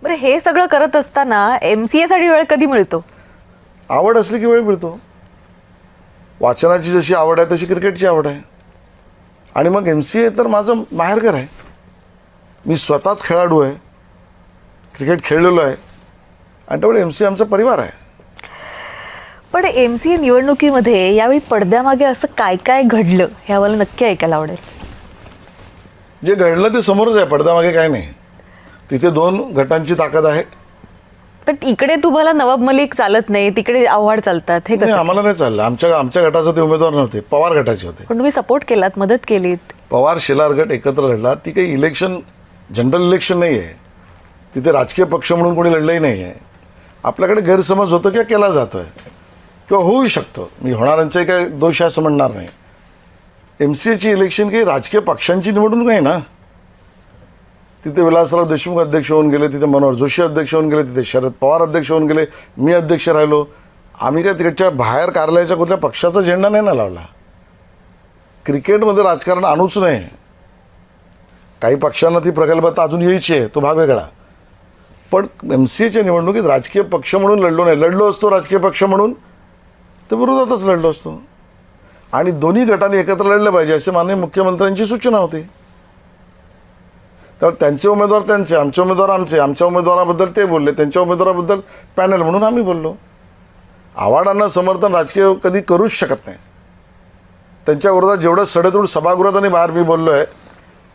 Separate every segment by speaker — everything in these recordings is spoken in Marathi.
Speaker 1: बरं, हे सगळं करत असताना MCA साठी वेळ कधी मिळतो?
Speaker 2: आवड असली की वेळ मिळतो. वाचनाची जशी आवड आहे तशी क्रिकेटची आवड आहे. आणि मग MCA तर माझं माहेरघर आहे. मी स्वतःच खेळाडू आहे, क्रिकेट खेळलेलो आहे आणि त्यामुळे MCA आमचा परिवार आहे.
Speaker 1: पण MCA निवडणुकीमध्ये यावेळी पडद्यामागे असं काय काय घडलं हे आम्हाला नक्की ऐकायला आवडेल.
Speaker 2: जे घडलं ते समोरच आहे, पडद्यामागे काय नाही. तिथे 2 गटांची ताकद आहे.
Speaker 1: पण इकडे तुम्हाला नवाब मलिक चालत नाही, तिकडे आव्हाड चालतात, हे
Speaker 2: नाही,
Speaker 1: कसं?
Speaker 2: आम्हाला नाही चाललं. आमच्या गटाचे ते उमेदवार नव्हते, पवार गटाचे होते.
Speaker 1: पण तुम्ही सपोर्ट केलात, मदत केलीत.
Speaker 2: पवार शेलार गट एकत्र लढला. ती काही इलेक्शन, जनरल इलेक्शन नाही आहे. तिथे राजकीय पक्ष म्हणून कोणी लढलंही नाही आहे. आपल्याकडे गैरसमज होतो किंवा केला जातो आहे किंवा होऊ शकतो. मी होणाऱ्यांचाही काही दोष आहे असं म्हणणार नाही. MCAची इलेक्शन काही राजकीय पक्षांची निवडणूक नाही ना. तिथे विलासराव देशमुख अध्यक्ष होऊन गेले, तिथे मनोहर जोशी अध्यक्ष होऊन गेले, तिथे शरद पवार अध्यक्ष होऊन गेले, मी अध्यक्ष राहिलो. आम्ही काय तिकडच्या बाहेर कार्यालयाच्या कुठल्या पक्षाचा झेंडा नाही ना लावला. क्रिकेटमध्ये राजकारण आणूच नये. काही पक्षांना ती प्रगल्भता अजून यायची आहे, तो भाग वेगळा. पण MCAच्या निवडणुकीत राजकीय पक्ष म्हणून लढलो नाही. लढलो असतो राजकीय पक्ष म्हणून तर विरोधातच लढलो असतो. आणि दोन्ही गटांनी एकत्र लढले पाहिजे असे माननीय मुख्यमंत्र्यांची सूचना होती. तर त्यांचे उमेदवार त्यांचे, आमचे उमेदवार आमचे, आमच्या उमेदवाराबद्दल ते बोलले, त्यांच्या उमेदवाराबद्दल पॅनल म्हणून आम्ही बोललो. आव्हाडांना समर्थन राजकीय कधी करूच शकत नाही. त्यांच्या विरोधात जेवढं सडेतोड सभागृहात आणि बाहेर मी बोललो आहे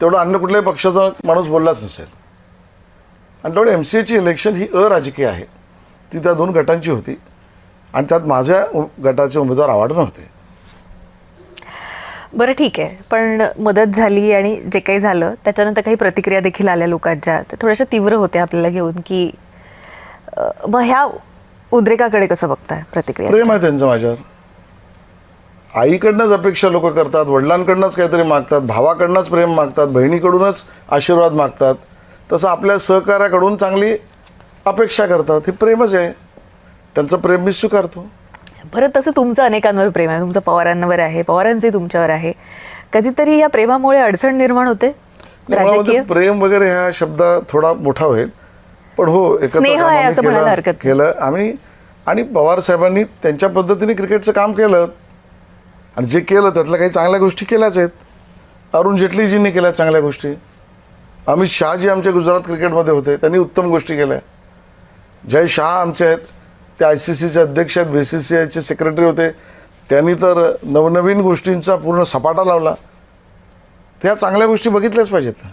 Speaker 2: तेवढं अन्य कुठल्याही पक्षाचा माणूस बोललाच नसेल. आणि तेवढे MCAची इलेक्शन ही अराजकीय आहे. ती त्या 2 गटांची होती आणि त्यात माझ्या गटाचे उमेदवार आव्हाड नव्हते.
Speaker 1: बरं, ठीक आहे. पण मदत झाली आणि जे काही झालं त्याच्यानंतर काही प्रतिक्रिया देखील आल्या लोकांच्या, त्या थोड्याशा तीव्र होत्या आपल्याला घेऊन, की मग ह्या उद्रेकाकडे कसं बघताय? प्रतिक्रिया
Speaker 2: प्रेम आहे त्यांचं माझ्यावर. आईकडनंच अपेक्षा लोक करतात, वडिलांकडनंच काहीतरी मागतात, भावाकडनंच प्रेम मागतात, बहिणीकडूनच आशीर्वाद मागतात. तसं आपल्या सहकार्याकडून चांगली अपेक्षा करतात. हे प्रेमच आहे. त्यांचं प्रेम मी स्वीकारतो.
Speaker 1: बरं, तसं तुमचं अनेकांवर प्रेम आहे, तुमचं पवारांवर आहे, पवारांचे तुमच्यावर आहे. कधीतरी या प्रेमामुळे अडचण निर्माण होते राजकीय?
Speaker 2: प्रेम वगैरे हा शब्द थोडा मोठा होईल, पण हो,
Speaker 1: स्नेह आहे असं म्हणायला हरकत नाही.
Speaker 2: केलं आम्ही. आणि पवार साहेबांनी त्यांच्या पद्धतीने क्रिकेटचं काम केलं आणि जे केलं त्यातल्या काही चांगल्या गोष्टी केल्याच आहेत. अरुण जेटलीजींनी केल्या चांगल्या गोष्टी. अमित शहाजी आमच्या गुजरात क्रिकेटमध्ये होते, त्यांनी उत्तम गोष्टी केल्या. जय शहा आमचे आहेत, ते ICCचे अध्यक्ष आहेत, BCCIचे सेक्रेटरी होते. त्यांनी तर नवनवीन गोष्टींचा पूर्ण सपाटा लावला. त्या चांगल्या गोष्टी बघितल्याच पाहिजेत ना.